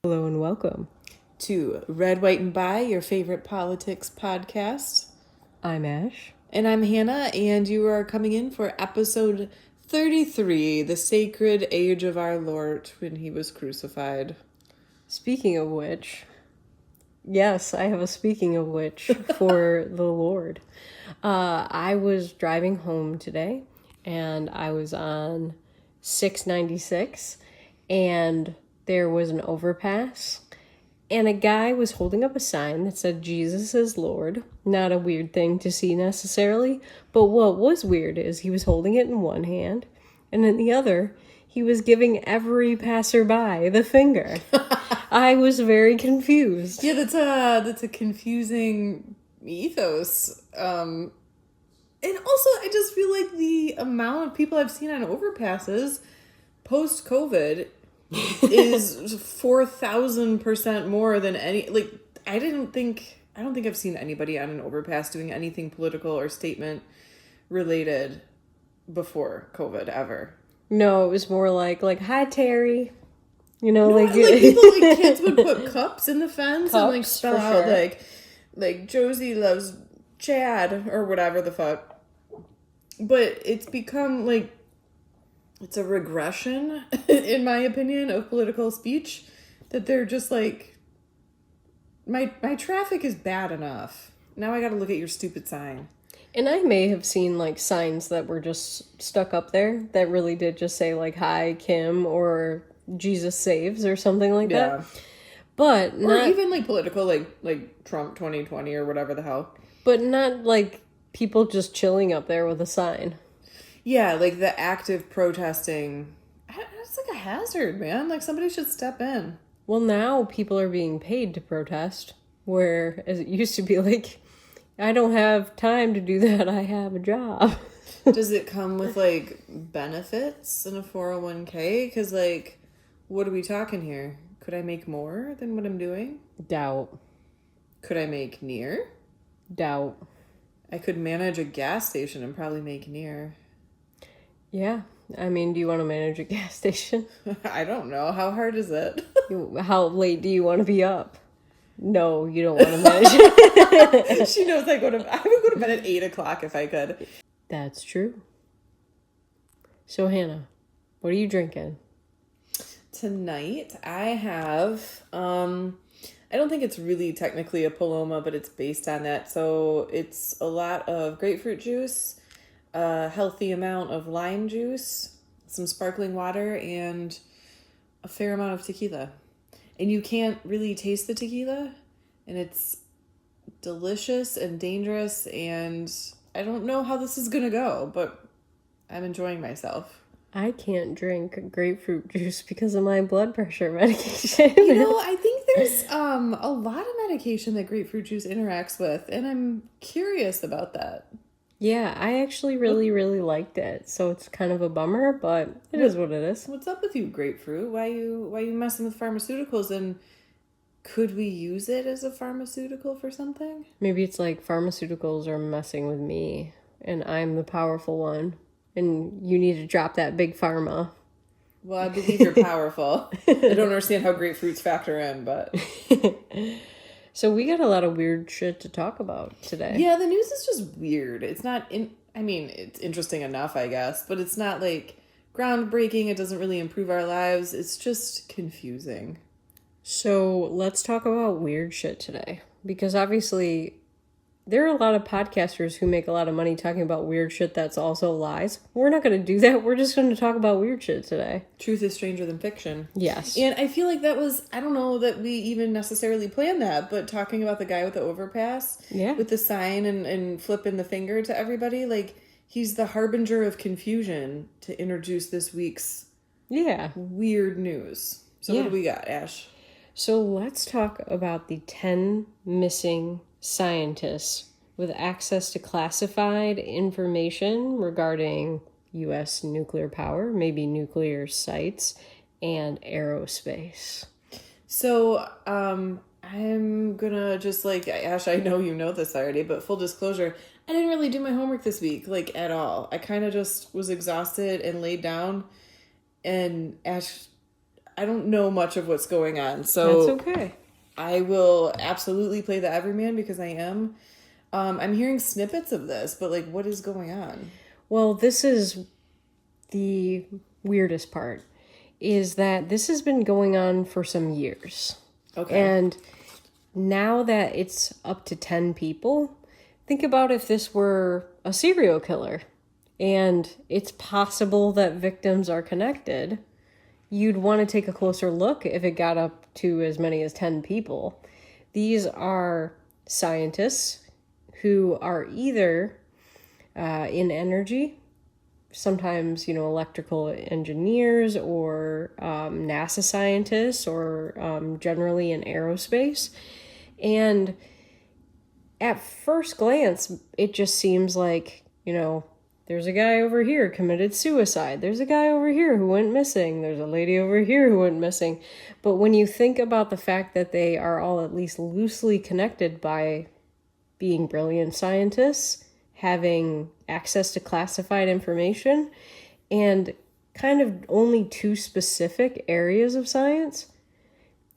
Hello and welcome to Red, White, and Bi, your favorite politics podcast. I'm Ash. And I'm Hannah, and you are coming in for episode 33, The Sacred Age of Our Lord when he was crucified. Speaking of which, yes, I have a speaking of which for the Lord. I was driving home today, and I was on 696, and there was an overpass, and a guy was holding up a sign that said Jesus is Lord. Not a weird thing to see necessarily, but what was weird is he was holding it in one hand, and in the other, he was giving every passerby the finger. I was very confused. Yeah, that's a confusing ethos. And also, I just feel like the amount of people I've seen on overpasses post-COVID is 4,000% more than any. Like, I don't think I've seen anybody on an overpass doing anything political or statement related before COVID ever. No, it was more like hi Terry. You know, No, like people, like kids would put cups in the fence and like spell out sure. like Josie loves Chad or whatever the fuck. But it's become like it's a regression, in my opinion, of political speech that they're just like, my traffic is bad enough. Now I gotta look at your stupid sign. And I may have seen like signs that were just stuck up there that really did just say like hi Kim or Jesus saves or something like that. But not, or even like political, like Trump 2020 or whatever the hell. but not like people just chilling up there with a sign. Yeah, like the active protesting. It's like a hazard, man. Like somebody should step in. Well, now people are being paid to protest, whereas it used to be like, I don't have time to do that, I have a job. Does it come with like benefits and a 401k? Because like, what are we talking here? Could I make more than what I'm doing? Doubt. Could I make near? Doubt. I could manage a gas station and probably make near. Yeah. I mean, do you want to manage a gas station? I don't know. How hard is it? How late do you want to be up? No, you don't want to manage it. She knows I would go to bed at 8 o'clock if I could. That's true. So, Hannah, what are you drinking? Tonight, I have, I don't think it's really technically a Paloma, but it's based on that. So it's a lot of grapefruit juice, a healthy amount of lime juice, some sparkling water, and a fair amount of tequila. And you can't really taste the tequila, and it's delicious and dangerous, and I don't know how this is going to go, but I'm enjoying myself. I can't drink grapefruit juice because of my blood pressure medication. You know, I think there's a lot of medication that grapefruit juice interacts with, and I'm curious about that. Yeah, I actually really, really liked it. So it's kind of a bummer, but it is what it is. What's up with you, grapefruit? Why you messing with pharmaceuticals? And could we use it as a pharmaceutical for something? Maybe it's like pharmaceuticals are messing with me, and I'm the powerful one, and you need to drop that big pharma. Well, I believe you're powerful. I don't understand how grapefruits factor in, but... So we got a lot of weird shit to talk about today. Yeah, the news is just weird. It's not... it's interesting enough, I guess, but it's not, like, groundbreaking. It doesn't really improve our lives. It's just confusing. So let's talk about weird shit today. Because obviously, there are a lot of podcasters who make a lot of money talking about weird shit that's also lies. We're not going to do that. We're just going to talk about weird shit today. Truth is stranger than fiction. Yes. And I feel like that was, I don't know that we even necessarily planned that, but talking about the guy with the overpass, with the sign and flipping the finger to everybody, like, he's the harbinger of confusion to introduce this week's weird news. So what do we got, Ash? So let's talk about the 10 missing scientists with access to classified information regarding U.S. nuclear power, maybe nuclear sites, and aerospace. So, I'm gonna just, like, Ash, I know you know this already, but full disclosure, I didn't really do my homework this week, like, at all. I kind of just was exhausted and laid down, and Ash, I don't know much of what's going on. That's So okay. I will absolutely play the everyman because I am. I'm hearing snippets of this, but like, what is going on? Well, this is the weirdest part, is that this has been going on for some years. Okay. And now that it's up to 10 people, think about if this were a serial killer and it's possible that victims are connected. You'd want to take a closer look if it got up to as many as 10 people. These are scientists who are either in energy, sometimes, electrical engineers or NASA scientists or generally in aerospace. And at first glance, it just seems like, there's a guy over here committed suicide. There's a guy over here who went missing. There's a lady over here who went missing. But when you think about the fact that they are all at least loosely connected by being brilliant scientists, having access to classified information, and kind of only two specific areas of science,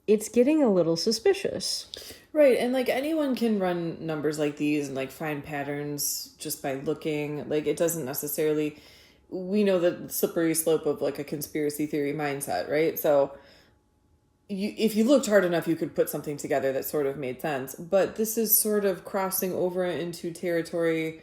it's getting a little suspicious. Right, and like anyone can run numbers like these and like find patterns just by looking. Like it doesn't necessarily, we know the slippery slope of like a conspiracy theory mindset, right? So if you looked hard enough, you could put something together that sort of made sense. But this is sort of crossing over into territory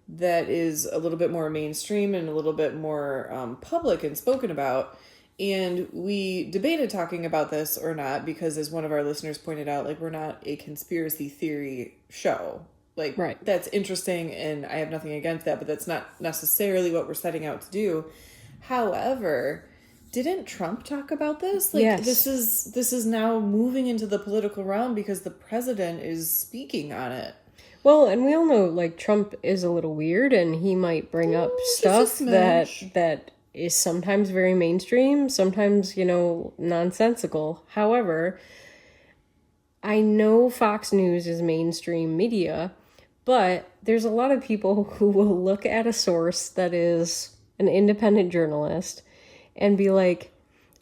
that is a little bit more mainstream and a little bit more public and spoken about. And we debated talking about this or not because, as one of our listeners pointed out, like, we're not a conspiracy theory show. Like, right. That's interesting, and I have nothing against that, but that's not necessarily what we're setting out to do. However, didn't Trump talk about this? Like, yes. This is now moving into the political realm because the president is speaking on it. Well, and we all know, like, Trump is a little weird, and he might bring up stuff that is sometimes very mainstream, sometimes, nonsensical. However, I know Fox News is mainstream media, but there's a lot of people who will look at a source that is an independent journalist and be like,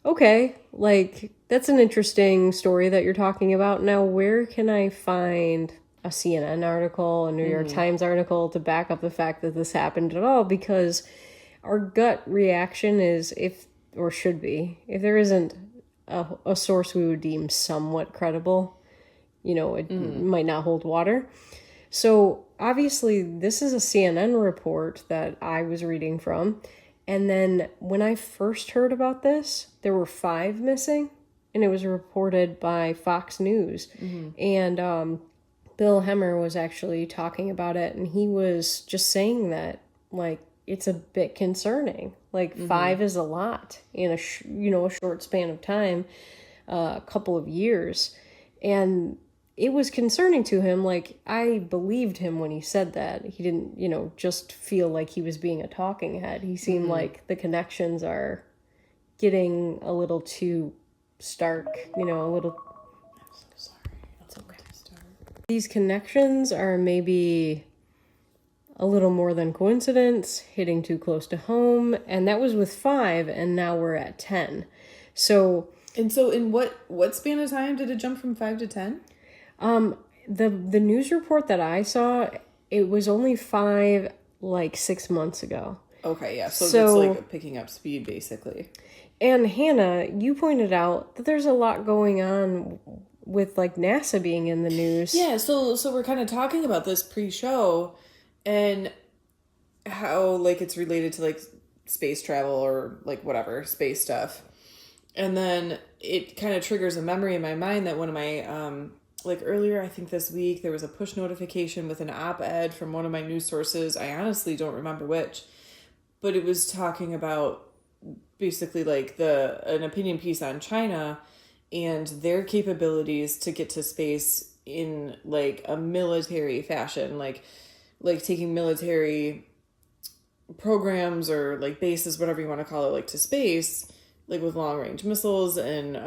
okay, like, that's an interesting story that you're talking about. Now, where can I find a CNN article, a New York Times article to back up the fact that this happened at all? Because our gut reaction is if there isn't a source we would deem somewhat credible, it might not hold water. So obviously this is a CNN report that I was reading from. And then when I first heard about this, there were 5 missing, and it was reported by Fox News. And Bill Hemmer was actually talking about it, and he was just saying that, like, it's a bit concerning. Like, 5 is a lot in a short span of time, a couple of years. And it was concerning to him. Like, I believed him when he said that. He didn't, just feel like he was being a talking head. He seemed like the connections are getting a little too stark, a little... I'm so sorry. That's okay. These connections are maybe a little more than coincidence, hitting too close to home, and that was with 5, and now we're at 10. So in what span of time did it jump from 5 to 10? The news report that I saw, it was only 5, like, 6 months ago. Okay, yeah. So it's like picking up speed, basically. And Hannah, you pointed out that there's a lot going on with, like, NASA being in the news. Yeah, so we're kind of talking about this pre-show and how, like, it's related to, like, space travel or, like, whatever, space stuff. And then it kind of triggers a memory in my mind that one of my, like, earlier, I think this week, there was a push notification with an op-ed from one of my news sources. I honestly don't remember which, but it was talking about basically, like, an opinion piece on China and their capabilities to get to space in, like, a military fashion, like taking military programs or, like, bases, whatever you want to call it, like, to space, like, with long-range missiles and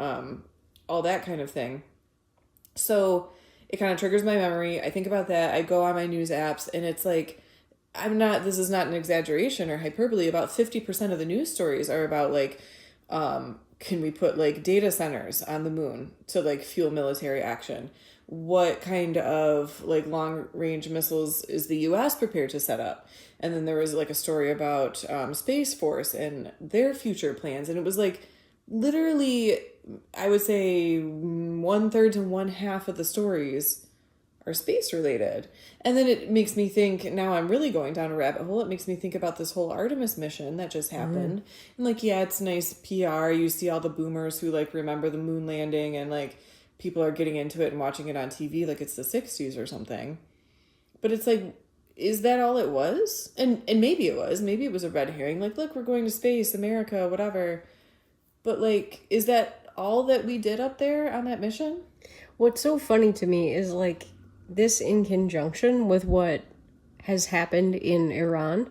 all that kind of thing. So it kind of triggers my memory. I think about that. I go on my news apps, and it's like, this is not an exaggeration or hyperbole, about 50% of the news stories are about, like, Can we put like data centers on the moon to like fuel military action? What kind of like long range missiles is the US prepared to set up? And then there was like a story about Space Force and their future plans. And it was like literally, I would say 1/3 to 1/2 of the stories are space related. And then it makes me think, now I'm really going down a rabbit hole. It makes me think about this whole Artemis mission that just happened. And like, yeah, it's nice PR. You see all the boomers who like remember the moon landing, and like people are getting into it and watching it on TV like it's the 60s or something. But it's like, is that all it was? And maybe it was. Maybe it was a red herring. Like, look, we're going to space, America, whatever. But like, is that all that we did up there on that mission? What's so funny to me is like this in conjunction with what has happened in Iran.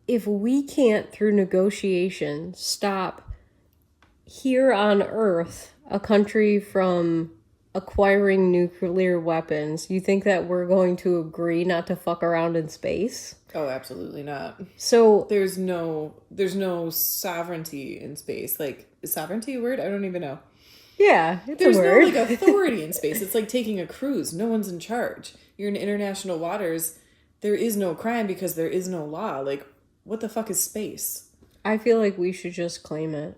If we can't, through negotiation, stop here on Earth a country from acquiring nuclear weapons, you think that we're going to agree not to fuck around in space? Oh, absolutely not. So there's no sovereignty in space. Like, is sovereignty a word? I don't even know. yeah, it's There's a word. no like authority in space. It's like taking a cruise. No one's in charge. You're in international waters. There is no crime because there is no law. Like, what the fuck is space? I feel like we should just claim it.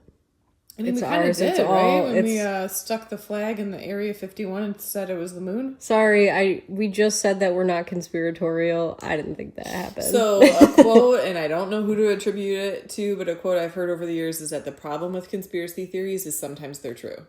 I mean, It's we kind of ours. did, It's right? all- When we it's- stuck the flag in the Area 51 and said it was the moon. Sorry, we just said that we're not conspiratorial. I didn't think that happened. So a quote, and I don't know who to attribute it to, but a quote I've heard over the years is that the problem with conspiracy theories is sometimes they're true.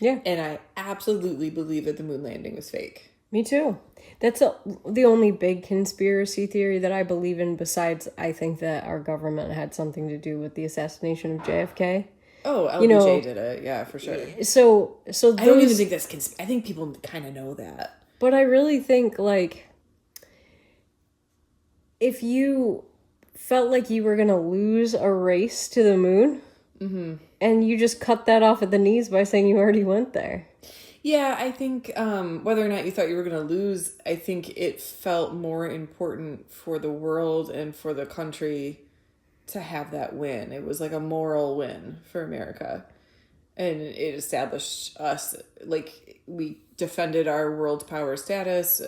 Yeah. And I absolutely believe that the moon landing was fake. Me too. That's the only big conspiracy theory that I believe in, besides I think that our government had something to do with the assassination of JFK. Oh, LBJ did it. Yeah, for sure. So I don't even think that's I think people kind of know that. But I really think, like, if you felt like you were going to lose a race to the moon, and you just cut that off at the knees by saying you already went there. Yeah, I think whether or not you thought you were going to lose, I think it felt more important for the world and for the country to have that win. It was like a moral win for America. And it established us, like, we defended our world power status.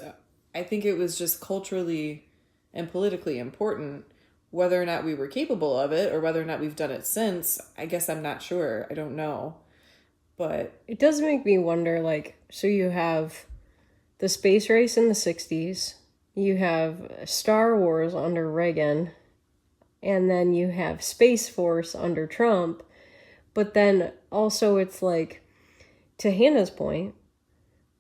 I think it was just culturally and politically important. Whether or not we were capable of it or whether or not we've done it since, I guess I'm not sure. I don't know. But it does make me wonder, like, so you have the space race in the 60s, you have Star Wars under Reagan, and then you have Space Force under Trump. But then also it's like, to Hannah's point,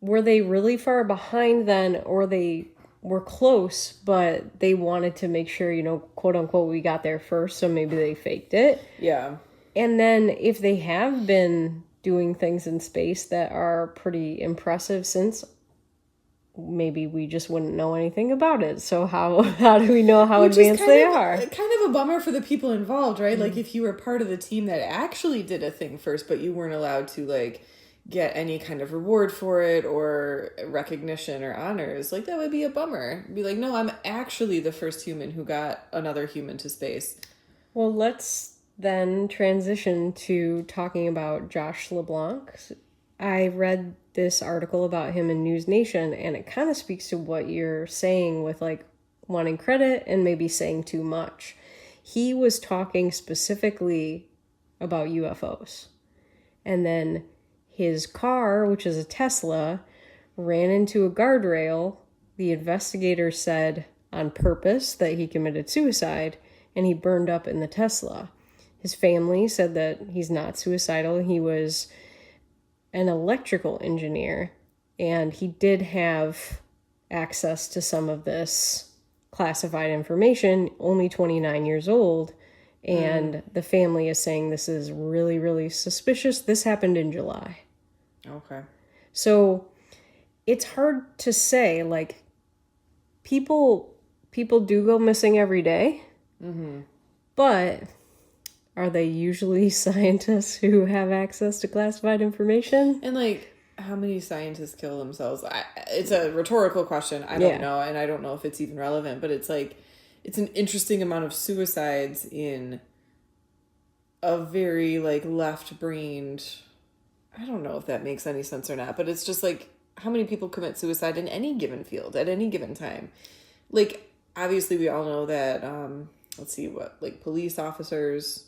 were they really far behind then, or they were close, but they wanted to make sure, quote unquote, we got there first, so maybe they faked it? yeah. And then if they have been doing things in space that are pretty impressive since, maybe we just wouldn't know anything about it. So how do we know how advanced they are? Kind of a bummer for the people involved, right? Like, if you were part of the team that actually did a thing first, but you weren't allowed to, like, get any kind of reward for it or recognition or honors, like, that would be a bummer. Be like, no, I'm actually the first human who got another human to space. Well, let's then transition to talking about Josh LeBlanc. I read this article about him in News Nation, and it kind of speaks to what you're saying with, like, wanting credit and maybe saying too much. He was talking specifically about UFOs. And then his car, which is a Tesla, ran into a guardrail. The investigator said on purpose that he committed suicide, and he burned up in the Tesla. His family said that he's not suicidal. He was an electrical engineer, and he did have access to some of this classified information, only 29 years old, and the family is saying this is really, really suspicious. This happened in July. Okay. So it's hard to say, like, people do go missing every day, but are they usually scientists who have access to classified information? And, like, how many scientists kill themselves? It's a rhetorical question. I don't know, and I don't know if it's even relevant, but it's like, it's an interesting amount of suicides in a very like left-brained, I don't know if that makes any sense or not, but it's just like how many people commit suicide in any given field at any given time. Like, obviously we all know that, let's see what, like police officers,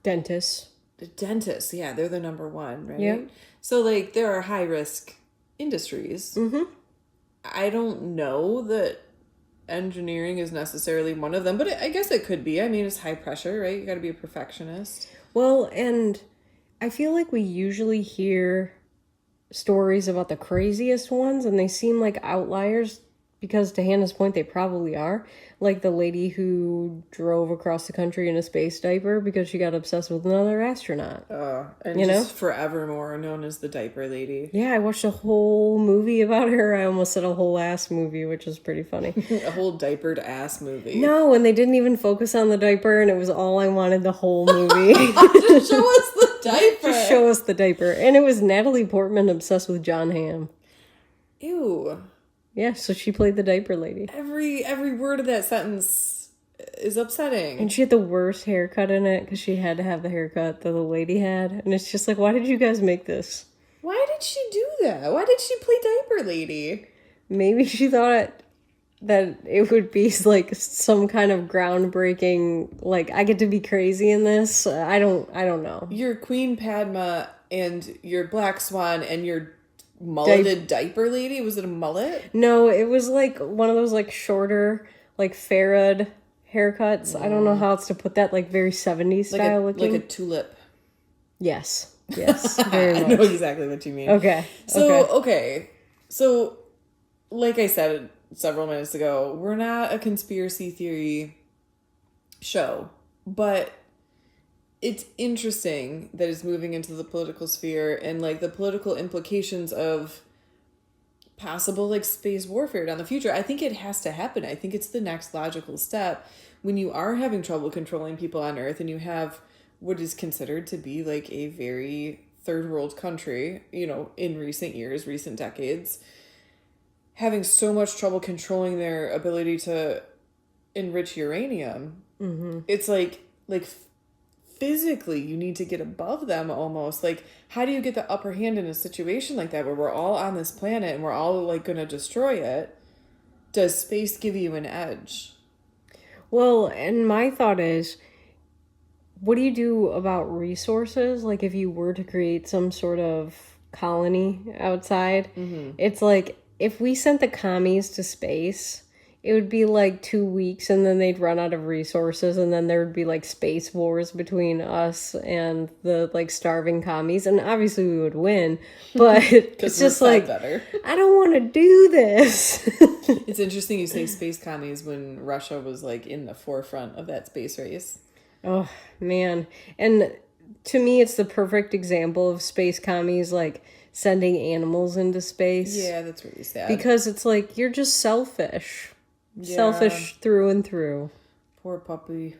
Dentists. the dentists, yeah, they're the number one, right? Yeah. So like there are high risk industries. Mm-hmm. I don't know that engineering is necessarily one of them, but I guess it could be. I mean, it's high pressure, right? You got to be a perfectionist. Well, and I feel like we usually hear stories about the craziest ones, and they seem like outliers because, to Hannah's point, they probably are. Like the lady who drove across the country in a space diaper because she got obsessed with another astronaut. And you just forevermore known as the diaper lady. Yeah, I watched a whole movie about her. I almost said a whole ass movie, which is pretty funny. A whole diapered ass movie. No, and they didn't even focus on the diaper, and it was all I wanted the whole movie. Just show us the diaper. Just show us the diaper. And it was Natalie Portman obsessed with John Hamm. Ew. Yeah, so she played the diaper lady. Every word of that sentence is upsetting. And she had the worst haircut in it because she had to have the haircut that the lady had. And it's just like, why did you guys make this? Why did she do that? Why did she play diaper lady? Maybe she thought that it would be like some kind of groundbreaking, like, I get to be crazy in this. I don't know. You're Queen Padma and you're Black Swan and you're mulleted diaper lady? Was it a mullet? No, it was like one of those like shorter, like Farad haircuts. I don't know how else to put that, like very 70s style looking. Like a tulip. Yes, very I much. know exactly what you mean. Okay. So, like I said several minutes ago, we're not a conspiracy theory show, but it's interesting that it's moving into the political sphere and like the political implications of possible like space warfare down the future. I think it has to happen. I think it's the next logical step when you are having trouble controlling people on Earth and you have what is considered to be like a very third world country, you know, in recent years, recent decades, having so much trouble controlling their ability to enrich uranium. Mm-hmm. It's like physically you need to get above them almost. Like, how do you get the upper hand in a situation like that where we're all on this planet and we're all like going to destroy it? Does space give you an edge? Well, and my thought is, what do you do about resources? Like, if you were to create some sort of colony outside, it's like, if we sent the commies to space, it would be like 2 weeks and then they'd run out of resources and then there would be like space wars between us and the like starving commies, and obviously we would win, but it's just like, better. I don't want to do this. It's interesting you say space commies when Russia was like in the forefront of that space race. Oh man. And to me it's the perfect example of space commies like sending animals into space. Yeah, that's really sad. Because it's like, you're just selfish. Yeah. Selfish through and through. Poor puppy.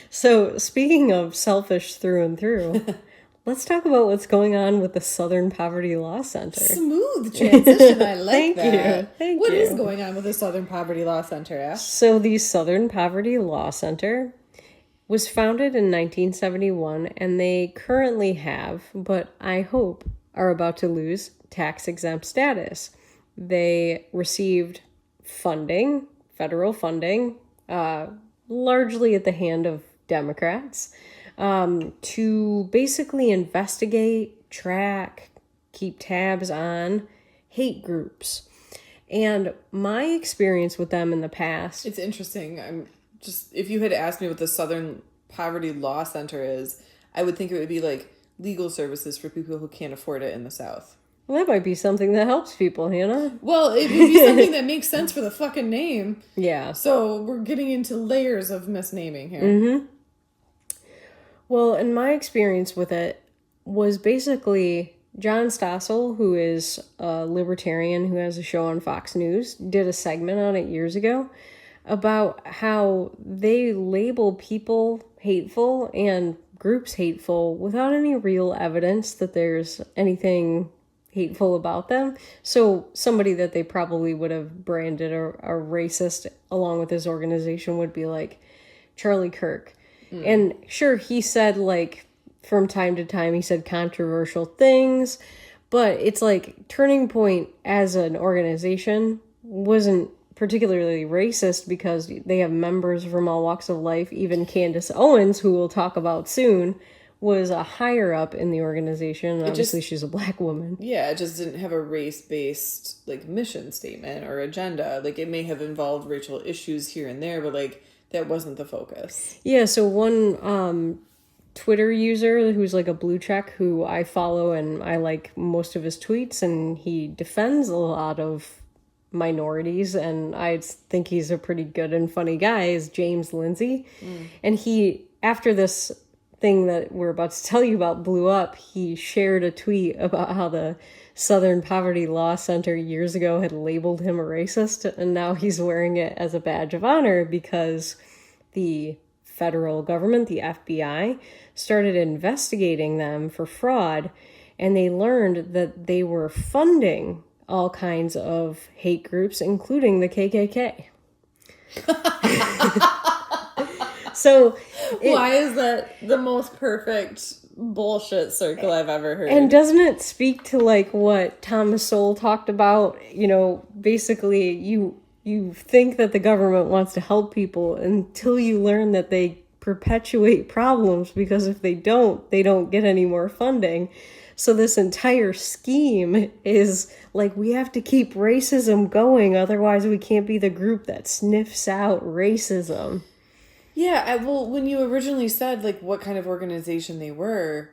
So, speaking of selfish through and through, let's talk about what's going on with the Southern Poverty Law Center. Smooth transition. I like that. Thank you. What is going on with the Southern Poverty Law Center, Ash? So, the Southern Poverty Law Center was founded in 1971, and they currently have, but I hope are about to lose, tax-exempt status. They received funding, federal funding, largely at the hand of Democrats, to basically investigate, track, keep tabs on hate groups. And my experience with them in the past... It's interesting. If you had asked me what the Southern Poverty Law Center is, I would think it would be like legal services for people who can't afford it in the South. Well, that might be something that helps people, Hannah. Well, it would be something that makes sense for the fucking name. Yeah. So we're getting into layers of misnaming here. Mm-hmm. Well, and my experience with it was basically John Stossel, who is a libertarian who has a show on Fox News, did a segment on it years ago about how they label people hateful and groups hateful without any real evidence that there's anything hateful about them. So somebody that they probably would have branded a racist along with his organization would be like Charlie Kirk. And sure, he said, like, from time to time, he said controversial things, but it's like Turning Point as an organization wasn't particularly racist because they have members from all walks of life. Even Candace Owens, who we'll talk about soon, was a higher up in the organization. Obviously, she's a black woman. Yeah, it just didn't have a race-based, like, mission statement or agenda. Like, it may have involved racial issues here and there, but, like, that wasn't the focus. Yeah, so one Twitter user who's like a blue check who I follow and I like most of his tweets, and he defends a lot of minorities, and I think he's a pretty good and funny guy, is James Lindsay. And he, after this thing that we're about to tell you about blew up, he shared a tweet about how the Southern Poverty Law Center years ago had labeled him a racist, and now he's wearing it as a badge of honor because the federal government, the FBI, started investigating them for fraud, and they learned that they were funding all kinds of hate groups, including the KKK. So why is that the most perfect bullshit circle I've ever heard? And doesn't it speak to like what Thomas Sowell talked about? You know, basically you think that the government wants to help people until you learn that they perpetuate problems, because if they don't get any more funding. So this entire scheme is like, we have to keep racism going, otherwise we can't be the group that sniffs out racism. Yeah, well, when you originally said, like, what kind of organization they were,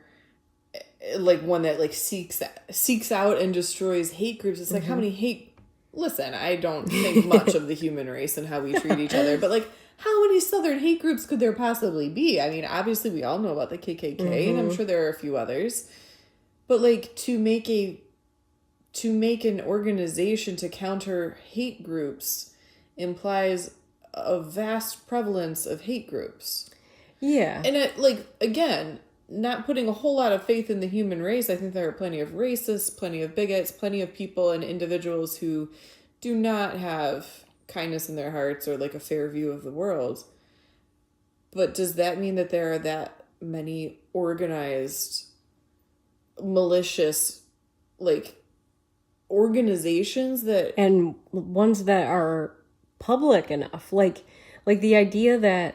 like, one that, like, seeks out and destroys hate groups, it's like, how many hate... Listen, I don't think much of the human race and how we treat each other, but, like, how many Southern hate groups could there possibly be? I mean, obviously, we all know about the KKK, and I'm sure there are a few others. But, like, to make an organization to counter hate groups implies a vast prevalence of hate groups. Yeah. And it, like, again, not putting a whole lot of faith in the human race. I think there are plenty of racists, plenty of bigots, plenty of people and individuals who do not have kindness in their hearts or, like, a fair view of the world. But does that mean that there are that many organized, malicious, like, organizations that... And ones that are public enough, like the idea that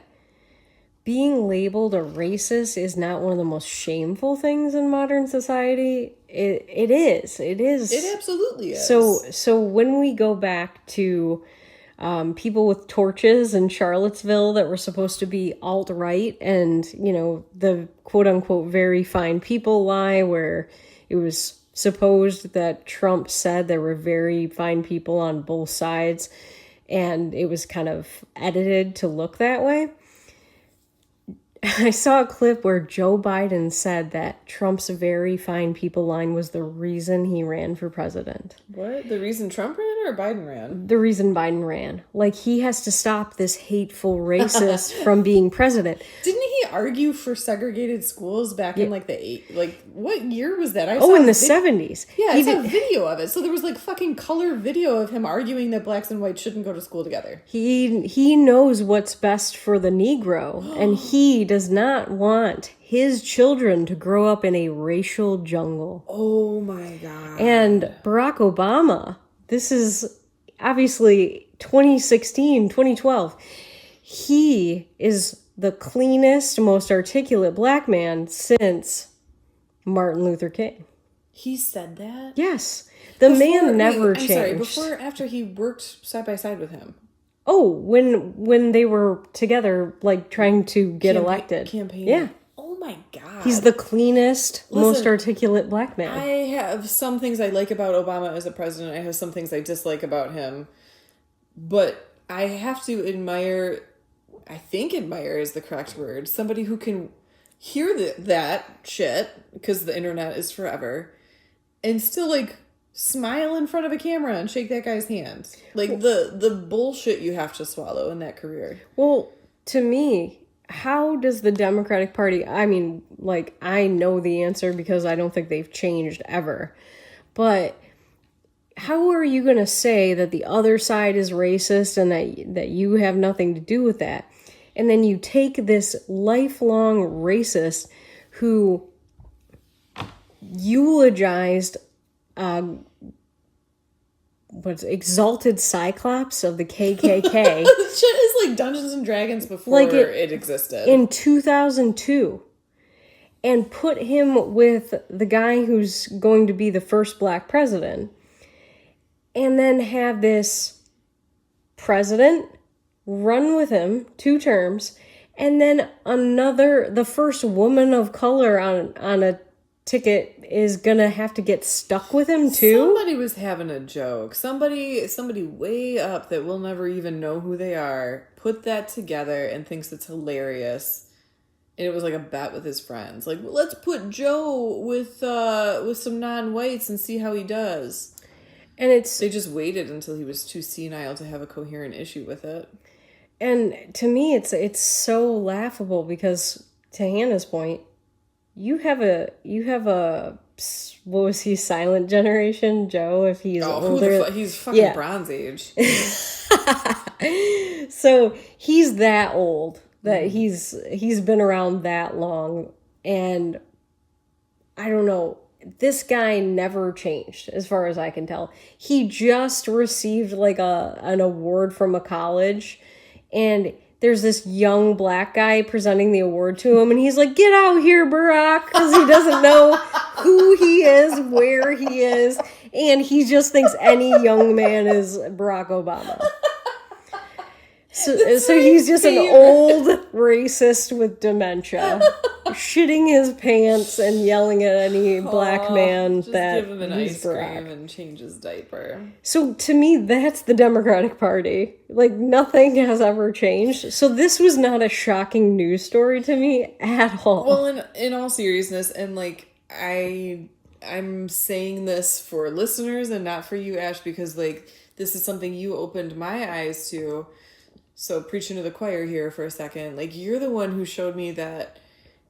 being labeled a racist is not one of the most shameful things in modern society. It is. It absolutely is. So when we go back to people with torches in Charlottesville that were supposed to be alt-right, and, you know, the quote-unquote very fine people lie, where it was supposed that Trump said there were very fine people on both sides, and it was kind of edited to look that way. I saw a clip where Joe Biden said that Trump's very fine people line was the reason he ran for president. What? The reason Trump ran or Biden ran? The reason Biden ran. Like, he has to stop this hateful racist from being president. Didn't he argue for segregated schools back in, like, what year was that? In the 70s. Yeah, I saw a video of it. So there was, like, fucking color video of him arguing that blacks and whites shouldn't go to school together. He knows what's best for the Negro, and he does not want his children to grow up in a racial jungle. Oh my God. And Barack Obama, this is obviously 2016, 2012. He is the cleanest, most articulate black man since Martin Luther King. He said that? Yes. The man never changed. After he worked side by side with him. Oh, when they were together, like, trying to get elected. Campaigning. Yeah. Oh my God. He's the cleanest, most articulate black man. I have some things I like about Obama as a president. I have some things I dislike about him. But I have to admire, I think admire is the correct word, somebody who can hear that shit, because the internet is forever, and still, like, smile in front of a camera and shake that guy's hand. Like, the bullshit you have to swallow in that career. Well, to me, how does the Democratic Party... I mean, like, I know the answer because I don't think they've changed ever. But how are you going to say that the other side is racist and that you have nothing to do with that? And then you take this lifelong racist who eulogized exalted Cyclops of the KKK. This shit is like Dungeons and Dragons before it existed. In 2002. And put him with the guy who's going to be the first black president. And then have this president run with him 2 terms. And then the first woman of color on a ticket is gonna have to get stuck with him too. Somebody was having a joke. Somebody way up that we'll never even know who they are put that together and thinks it's hilarious. And it was like a bet with his friends. Like, well, let's put Joe with some non-whites and see how he does. And they just waited until he was too senile to have a coherent issue with it. And to me, it's so laughable because, to Hannah's point, you have a what was he, silent generation Joe? If he's older, he's fucking Bronze Age. So he's that old that he's been around that long, and I don't know. This guy never changed, as far as I can tell. He just received like an award from a college, and there's this young black guy presenting the award to him, and he's like, "Get out here, Barack," because he doesn't know who he is, where he is, and he just thinks any young man is Barack Obama. So he's just an old racist with dementia, shitting his pants and yelling at any black man that give him an ice cream and change his diaper. So to me, that's the Democratic Party. Like, nothing has ever changed. So this was not a shocking news story to me at all. Well, in all seriousness, and like I'm saying this for listeners and not for you, Ash, because like this is something you opened my eyes to. So preaching to the choir here for a second, like you're the one who showed me that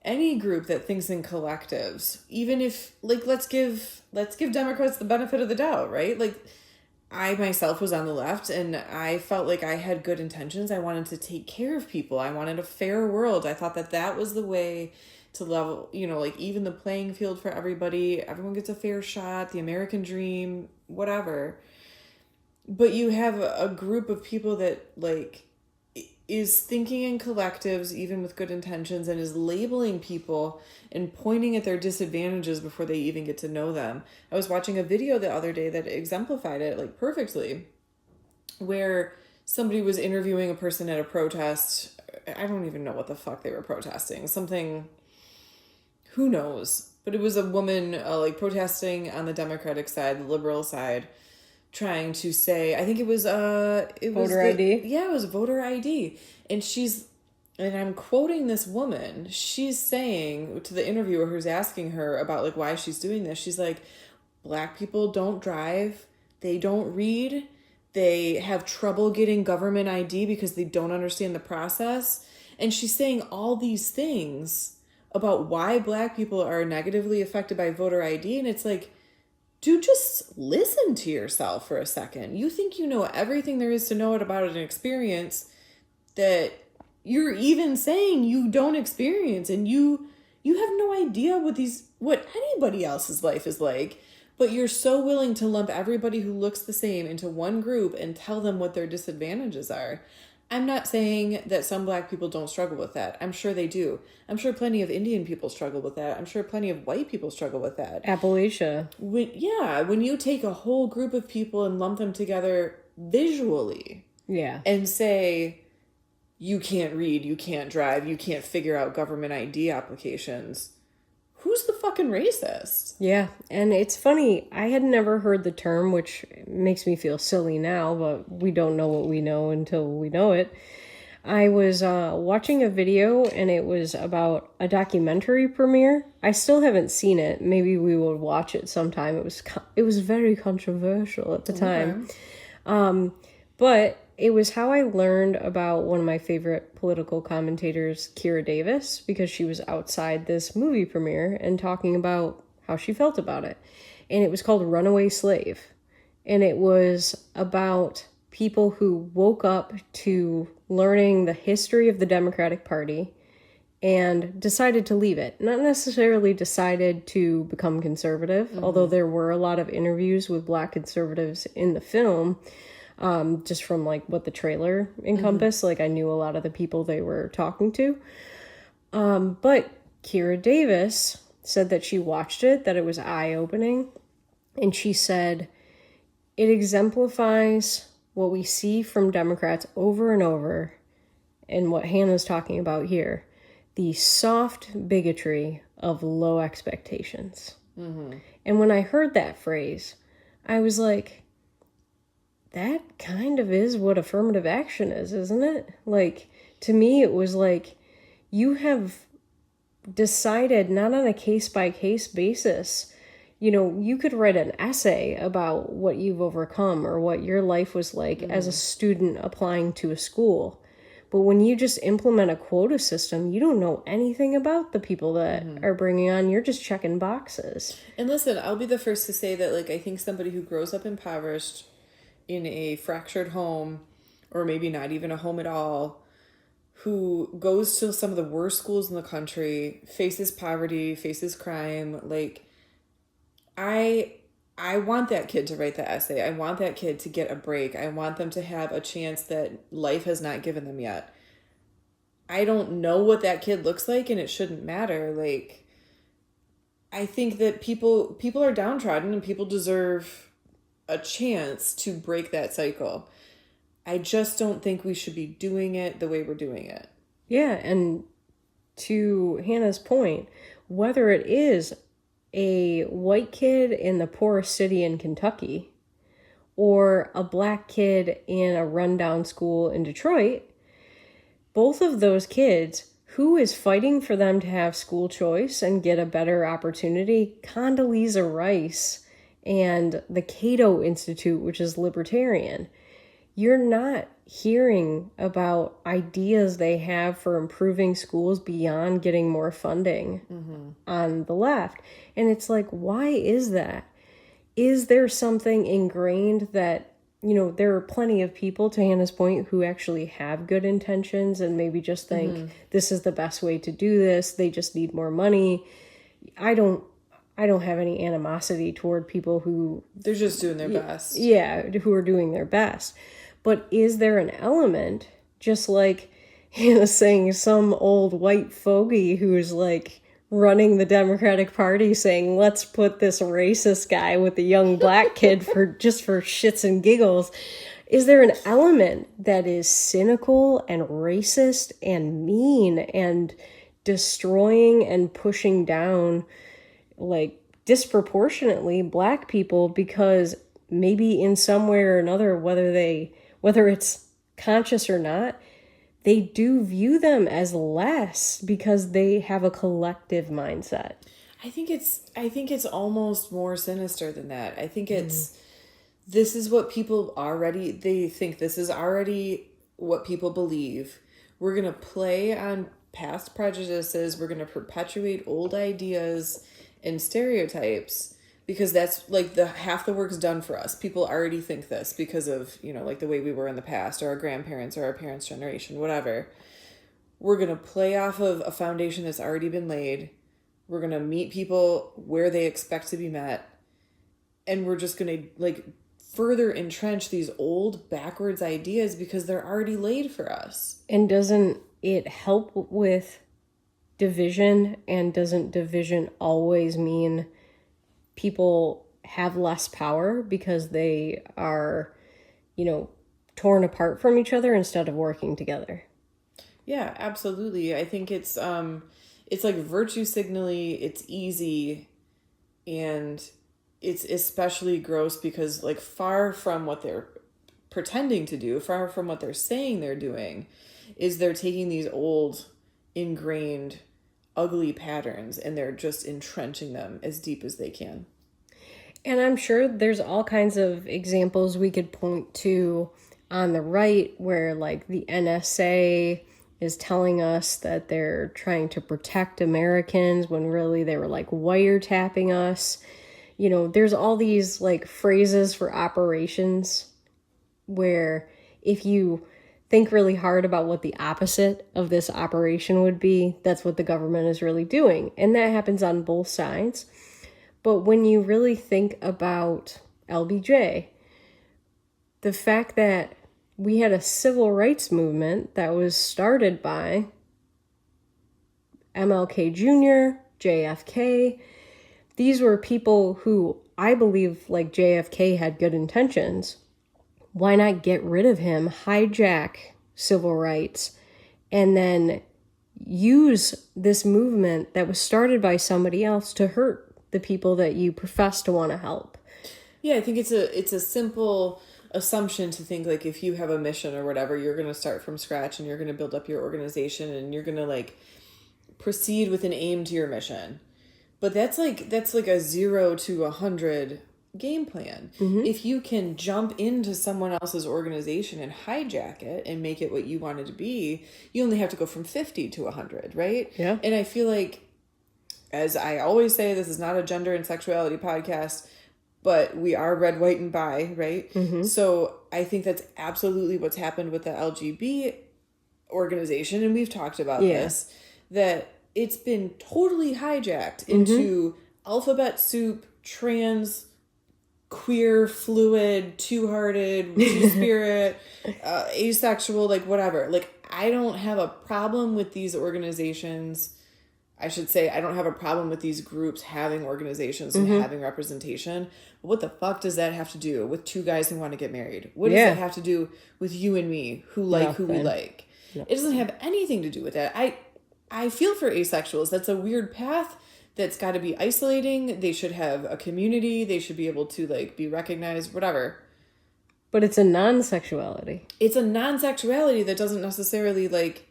any group that thinks in collectives, even if like let's give Democrats the benefit of the doubt, right? Like I myself was on the left and I felt like I had good intentions. I wanted to take care of people. I wanted a fair world. I thought that was the way to level, like even the playing field for everybody. Everyone gets a fair shot, the American dream, whatever. But you have a group of people that like is thinking in collectives, even with good intentions, and is labeling people and pointing at their disadvantages before they even get to know them. I was watching a video the other day that exemplified it like perfectly, where somebody was interviewing a person at a protest. I don't even know what the fuck they were protesting. Something, who knows? But it was a woman like protesting on the Democratic side, the liberal side, trying to say, I think it was voter ID. Yeah, it was voter ID. And I'm quoting this woman. She's saying to the interviewer who's asking her about like why she's doing this. She's like, black people don't drive. They don't read. They have trouble getting government ID because they don't understand the process. And she's saying all these things about why black people are negatively affected by voter ID. And it's like, dude, just listen to yourself for a second. You think you know everything there is to know about an experience that you're even saying you don't experience, and you have no idea what anybody else's life is like, but you're so willing to lump everybody who looks the same into one group and tell them what their disadvantages are. I'm not saying that some black people don't struggle with that. I'm sure they do. I'm sure plenty of Indian people struggle with that. I'm sure plenty of white people struggle with that. Appalachia. When you take a whole group of people and lump them together visually. Yeah. And say, you can't read, you can't drive, you can't figure out government ID applications. Who's the fucking racist? Yeah, and it's funny. I had never heard the term, which makes me feel silly now, but we don't know what we know until we know it. I was watching a video, and it was about a documentary premiere. I still haven't seen it. Maybe we will watch it sometime. It was very controversial at the time. But it was how I learned about one of my favorite political commentators, Kira Davis, because she was outside this movie premiere and talking about how she felt about it. And it was called Runaway Slave. And it was about people who woke up to learning the history of the Democratic Party and decided to leave it. Not necessarily decided to become conservative, although there were a lot of interviews with Black conservatives in the film, just from like what the trailer encompassed. Like I knew a lot of the people they were talking to. But Kira Davis said that she watched it, that it was eye-opening, and she said it exemplifies what we see from Democrats over and over, and what Hannah's talking about here. The soft bigotry of low expectations. And when I heard that phrase, I was like, that kind of is what affirmative action is, isn't it? Like, to me, it was like, you have decided not on a case-by-case basis. You know, you could write an essay about what you've overcome or what your life was like as a student applying to a school. But when you just implement a quota system, you don't know anything about the people that are bringing on. You're just checking boxes. And listen, I'll be the first to say that, like, I think somebody who grows up impoverished in a fractured home, or maybe not even a home at all, who goes to some of the worst schools in the country, faces poverty, faces crime, like, I want that kid to write the essay. I want that kid to get a break. I want them to have a chance that life has not given them yet. I don't know what that kid looks like, and it shouldn't matter. Like, I think that people are downtrodden, and people deserve a chance to break that cycle. I just don't think we should be doing it the way we're doing it. Yeah, and to Hannah's point, whether it is a white kid in the poorest city in Kentucky or a Black kid in a rundown school in Detroit, both of those kids, who is fighting for them to have school choice and get a better opportunity? Condoleezza Rice and the Cato Institute, which is Libertarian. You're not hearing about ideas they have for improving schools beyond getting more funding on the left. And it's like, why is that? Is there something ingrained that, you know, there are plenty of people, to Hannah's point, who actually have good intentions and maybe just think this is the best way to do this. They just need more money. I don't have any animosity toward people who... They're just doing their best. Yeah, who are doing their best. But is there an element, just like Hannah saying, some old white fogey who is like running the Democratic Party saying, let's put this racist guy with the young Black kid for shits and giggles. Is there an element that is cynical and racist and mean and destroying and pushing down, like, disproportionately Black people because maybe in some way or another, whether it's conscious or not, they do view them as less because they have a collective mindset? I think it's almost more sinister than that. I think this is what people already, they think this is already what people believe. We're going to play on past prejudices. We're going to perpetuate old ideas and stereotypes, because that's like half the work's done for us. People already think this because of, you know, like the way we were in the past, or our grandparents or our parents' generation, whatever. We're going to play off of a foundation that's already been laid. We're going to meet people where they expect to be met. And we're just going to like further entrench these old backwards ideas because they're already laid for us. And doesn't it help with division? And doesn't division always mean people have less power because they are, you know, torn apart from each other instead of working together? Yeah, absolutely. I think it's like virtue signaling. It's easy, and it's especially gross because, like, far from what they're pretending to do, far from what they're saying they're doing, is they're taking these old, ingrained, ugly patterns and they're just entrenching them as deep as they can. And I'm sure there's all kinds of examples we could point to on the right where, like, the NSA is telling us that they're trying to protect Americans when really they were, like, wiretapping us. You know, there's all these, like, phrases for operations where if you think really hard about what the opposite of this operation would be, that's what the government is really doing. And that happens on both sides. But when you really think about LBJ, the fact that we had a civil rights movement that was started by MLK Jr., JFK, these were people who I believe, like JFK, had good intentions. Why not get rid of him, hijack civil rights, and then use this movement that was started by somebody else to hurt the people that you profess to want to help? Yeah, I think it's a simple assumption to think like if you have a mission or whatever, you're going to start from scratch and you're going to build up your organization and you're going to like proceed with an aim to your mission. But that's like a 0 to 100 game plan. Mm-hmm. If you can jump into someone else's organization and hijack it and make it what you want it to be, you only have to go from 50 to 100, right? Yeah. And I feel like, as I always say, this is not a gender and sexuality podcast, but we are red, white, and bi, right? Mm-hmm. So I think that's absolutely what's happened with the LGB organization, and we've talked about this, that it's been totally hijacked into alphabet soup, trans, queer, fluid, two-hearted, two-spirit, asexual, like whatever. Like, I don't have a problem with these organizations. I should say I don't have a problem with these groups having organizations and having representation. But what the fuck does that have to do with two guys who want to get married? What does that have to do with you and me who like who we like? No. It doesn't have anything to do with that. I feel for asexuals. That's a weird path that's got to be isolating. They should have a community. They should be able to like be recognized, whatever. But it's a non-sexuality. It's a non-sexuality that doesn't necessarily like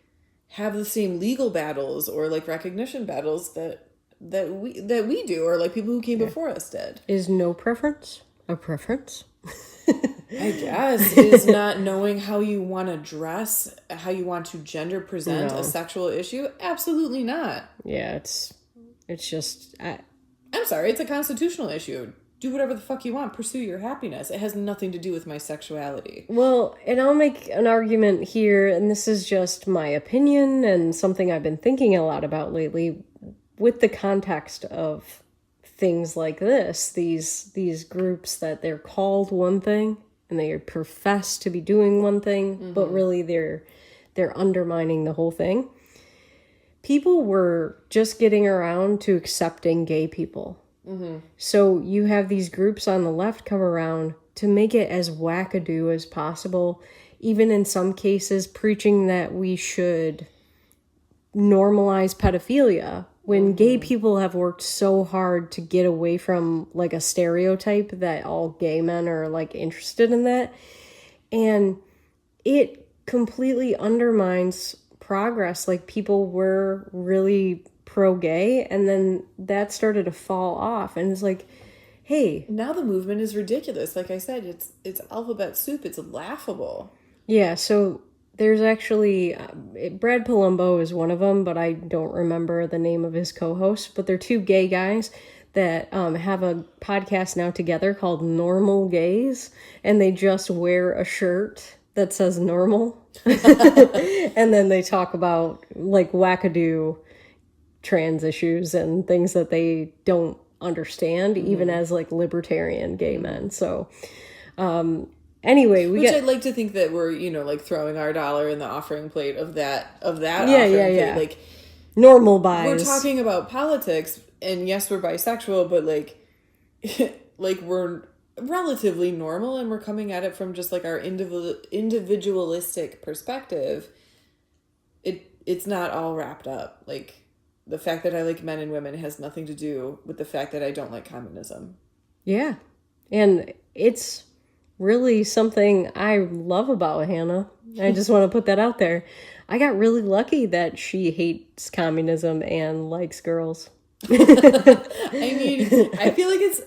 have the same legal battles or like recognition battles that we do, or like people who came before us did. Is no preference a preference? I guess is not knowing how you want to dress, how you want to gender present a sexual issue. Absolutely not. Yeah, it's just I'm sorry, it's a constitutional issue. Do whatever the fuck you want. Pursue your happiness. It has nothing to do with my sexuality. Well, and I'll make an argument here, and this is just my opinion and something I've been thinking a lot about lately with the context of things like this. These groups that they're called one thing and they profess to be doing one thing, but really they're undermining the whole thing. People were just getting around to accepting gay people. So you have these groups on the left come around to make it as wackadoo as possible, even in some cases preaching that we should normalize pedophilia when gay people have worked so hard to get away from like a stereotype that all gay men are like interested in that. And it completely undermines progress. Like people were really pro-gay, and then that started to fall off, and it's like, hey, now the movement is ridiculous. Like I said, it's alphabet soup. It's laughable. Yeah, so there's actually Brad Palumbo is one of them, but I don't remember the name of his co-host. But they're two gay guys that have a podcast now together called Normal Gays, and they just wear a shirt that says normal, and then they talk about like wackadoo trans issues and things that they don't understand, even as like libertarian gay men. So anyway, I'd like to think that we're, like throwing our dollar in the offering plate of that offering plate. Like normal buys. We're talking about politics, and yes, we're bisexual, but like like we're relatively normal, and we're coming at it from just like our individualistic perspective. It's not all wrapped up. Like the fact that I like men and women has nothing to do with the fact that I don't like communism. Yeah. And it's really something I love about Hannah. I just want to put that out there. I got really lucky that she hates communism and likes girls. I mean, I feel like it's,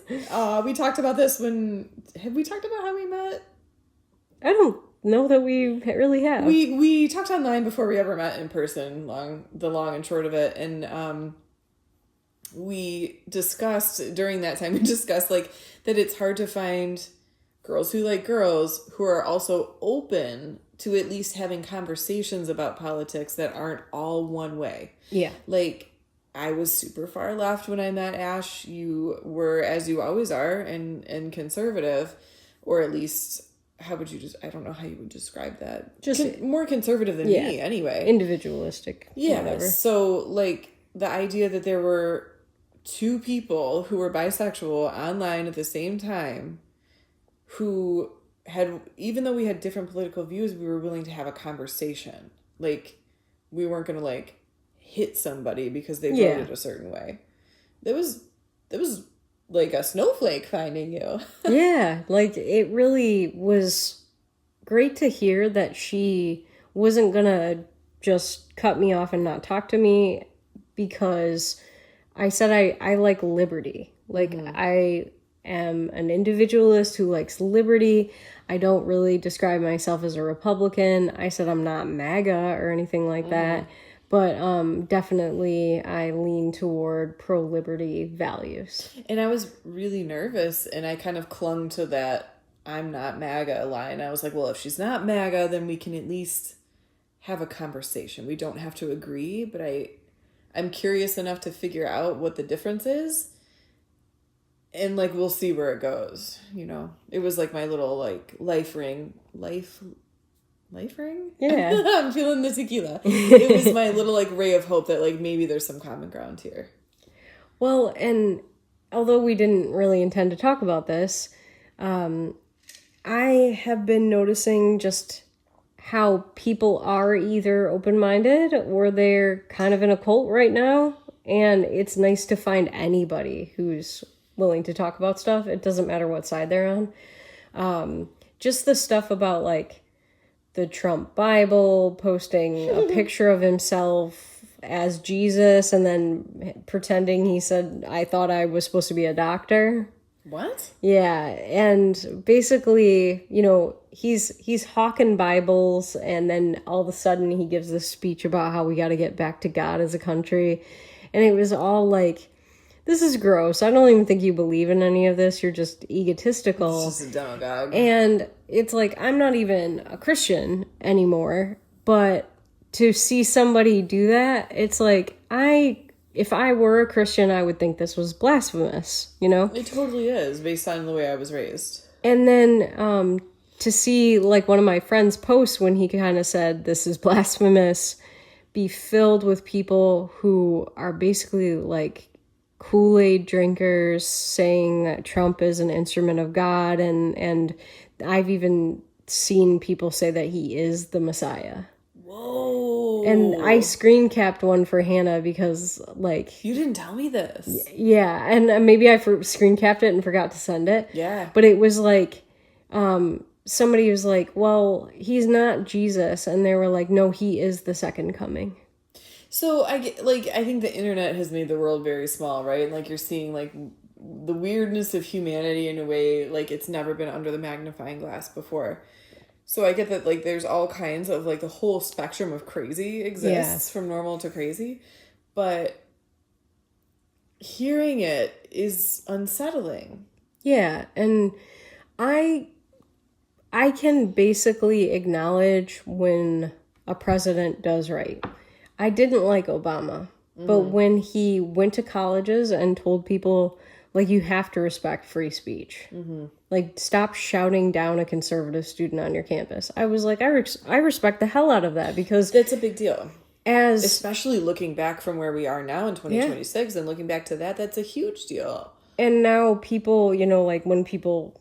we talked about this have we talked about how we met? I don't know that we really have. We talked online before we ever met in person, the long and short of it. And we discussed, during that time, like that it's hard to find girls who like girls who are also open to at least having conversations about politics that aren't all one way. Yeah. Like, I was super far left when I met Ash. You were, as you always are, and conservative, or at least, how would you just, I don't know how you would describe that. Just more conservative than me, anyway. Individualistic. Yeah. Whatever. So, like, the idea that there were two people who were bisexual online at the same time who had, even though we had different political views, we were willing to have a conversation. Like, we weren't going to, like, hit somebody because they voted a certain way. That was like a snowflake finding you. Yeah, like, it really was great to hear that she wasn't gonna just cut me off and not talk to me because I said I like liberty. Like, I am an individualist who likes liberty. I don't really describe myself as a Republican. I said I'm not MAGA or anything like that. But definitely I lean toward pro-liberty values. And I was really nervous, and I kind of clung to that I'm not MAGA line. I was like, well, if she's not MAGA, then we can at least have a conversation. We don't have to agree, but I'm curious enough to figure out what the difference is. And, like, we'll see where it goes, you know? It was, like, my little, like, life ring? Yeah. I'm feeling the tequila. It was my little, like, ray of hope that, like, maybe there's some common ground here. Well, and although we didn't really intend to talk about this, I have been noticing just how people are either open-minded or they're kind of in a cult right now. And it's nice to find anybody who's willing to talk about stuff. It doesn't matter what side they're on. Just the stuff about, like, the Trump Bible, posting a picture of himself as Jesus and then pretending he said, I thought I was supposed to be a doctor. What? Yeah, and basically, you know, he's hawking Bibles, and then all of a sudden he gives this speech about how we got to get back to God as a country. And it was all like, this is gross. I don't even think you believe in any of this. You're just egotistical. It's just a demagogue. And it's like, I'm not even a Christian anymore, but to see somebody do that, it's like, if I were a Christian, I would think this was blasphemous, you know? It totally is, based on the way I was raised. And then to see, like, one of my friends' posts when he kind of said, this is blasphemous, be filled with people who are basically, like, Kool-Aid drinkers saying that Trump is an instrument of God, and I've even seen people say that he is the Messiah. Whoa. And I screen capped one for Hannah because, like... You didn't tell me this. Yeah, and maybe I screen capped it and forgot to send it. Yeah. But it was like, somebody was like, well, he's not Jesus. And they were like, no, he is the second coming. So, I think the internet has made the world very small, right? Like, you're seeing, like, the weirdness of humanity in a way, like, it's never been under the magnifying glass before. So I get that, like, there's all kinds of, like, the whole spectrum of crazy exists from normal to crazy. But hearing it is unsettling. Yeah, and I can basically acknowledge when a president does right. I didn't like Obama, but when he went to colleges and told people, like, you have to respect free speech. Like, stop shouting down a conservative student on your campus. I was like, I respect the hell out of that, because... That's a big deal. As especially looking back from where we are now in 2026 and looking back to that, that's a huge deal. And now people, you know, like, when people,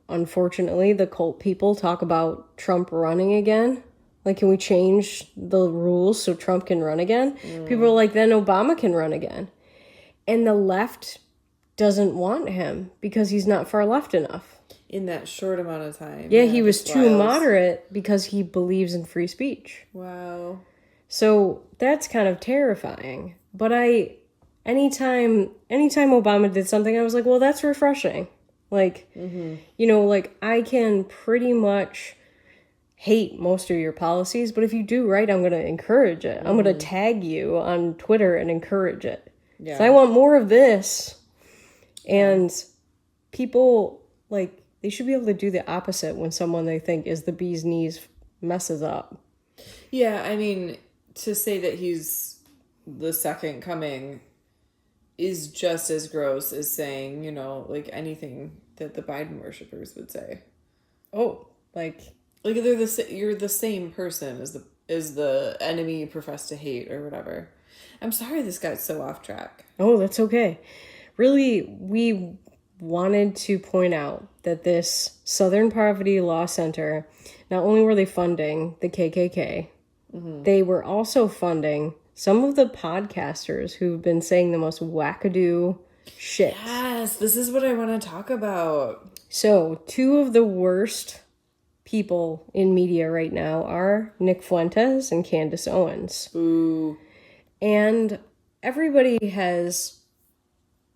unfortunately, the cult people talk about Trump running again... Like, can we change the rules so Trump can run again? People are like, then Obama can run again. And the left doesn't want him because he's not far left enough. In that short amount of time. Yeah, he was too moderate because he believes in free speech. Wow. So that's kind of terrifying. But anytime Obama did something, I was like, well, that's refreshing. Like, you know, like, I can pretty much... hate most of your policies, but if you do right, I'm going to encourage it. I'm going to tag you on Twitter and encourage it. Yeah. So I want more of this. And people, like, they should be able to do the opposite when someone they think is the bee's knees messes up. Yeah, I mean, to say that he's the second coming is just as gross as saying, like anything that the Biden worshippers would say. Oh, like you're the same person as the enemy you profess to hate or whatever. I'm sorry this got so off track. Oh, that's okay. Really, we wanted to point out that this Southern Poverty Law Center, not only were they funding the KKK, they were also funding some of the podcasters who've been saying the most wackadoo shit. Yes, this is what I want to talk about. So, two of the worst people in media right now are Nick Fuentes and Candace Owens. Boo. And everybody has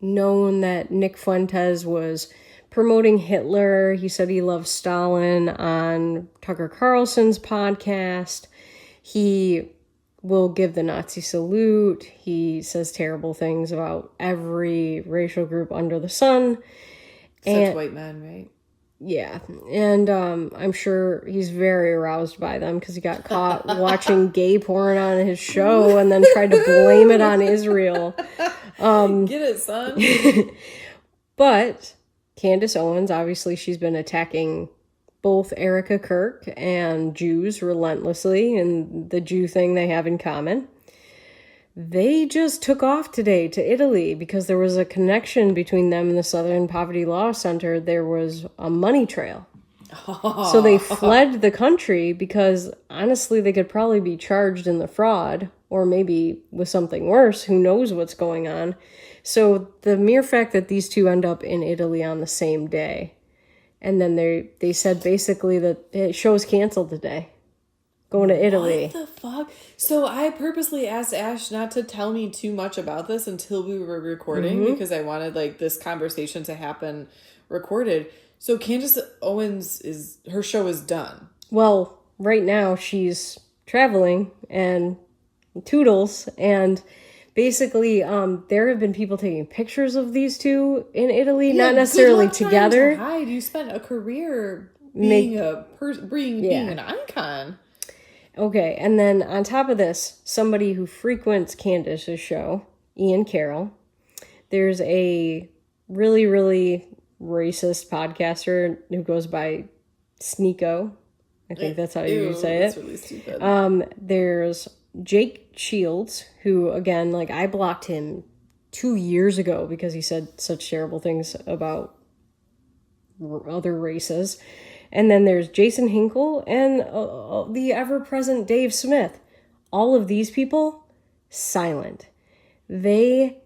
known that Nick Fuentes was promoting Hitler. He said he loved Stalin on Tucker Carlson's podcast. He will give the Nazi salute. He says terrible things about every racial group under the sun. Except white men, right? Yeah, and I'm sure he's very aroused by them because he got caught watching gay porn on his show and then tried to blame it on Israel. Get it, son. But Candace Owens, obviously, she's been attacking both Erica Kirk and Jews relentlessly, and the Jew thing they have in common. They just took off today to Italy because there was a connection between them and the Southern Poverty Law Center. There was a money trail. So they fled the country because, honestly, they could probably be charged in the fraud or maybe with something worse. Who knows what's going on? So the mere fact that these two end up in Italy on the same day, and then they said basically that the show's canceled today. Going to Italy. What the fuck? So I purposely asked Ash not to tell me too much about this until we were recording because I wanted this conversation to happen recorded. So Candace Owens her show is done. Well, right now she's traveling and toodles, and basically there have been people taking pictures of these two in Italy, not necessarily together. To hide. You spent a career being being an icon. Okay, and then on top of this, somebody who frequents Candace's show, Ian Carroll, there's a really, really racist podcaster who goes by Sneeko. I think that's how you say that's it. Really stupid. There's Jake Shields, who, again, I blocked him 2 years ago because he said such terrible things about other races. And then there's Jason Hinkle and the ever-present Dave Smith. All of these people, silent. They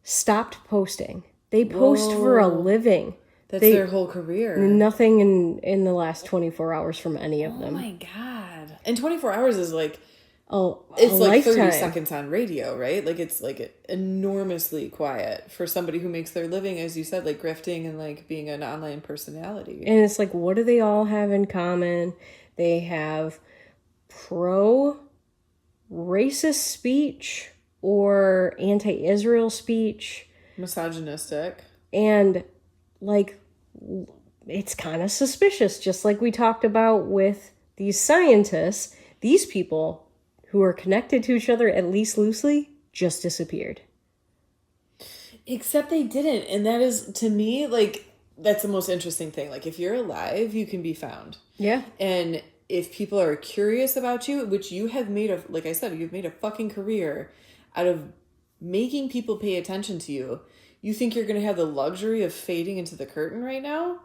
stopped posting. They post for a living. That's their whole career. Nothing in the last 24 hours from any of them. Oh my God. And 24 hours is it's like lifetime. 30 seconds on radio, right? It's enormously quiet for somebody who makes their living, as you said, grifting and being an online personality. And it's what do they all have in common? They have pro-racist speech or anti-Israel speech. Misogynistic. And it's kind of suspicious, just like we talked about with these scientists. These people who are connected to each other, at least loosely, just disappeared. Except they didn't. And that is, to me, that's the most interesting thing. If you're alive, you can be found. Yeah. And if people are curious about you, which you have made like I said, you've made a fucking career out of making people pay attention to you, you think you're going to have the luxury of fading into the curtain right now?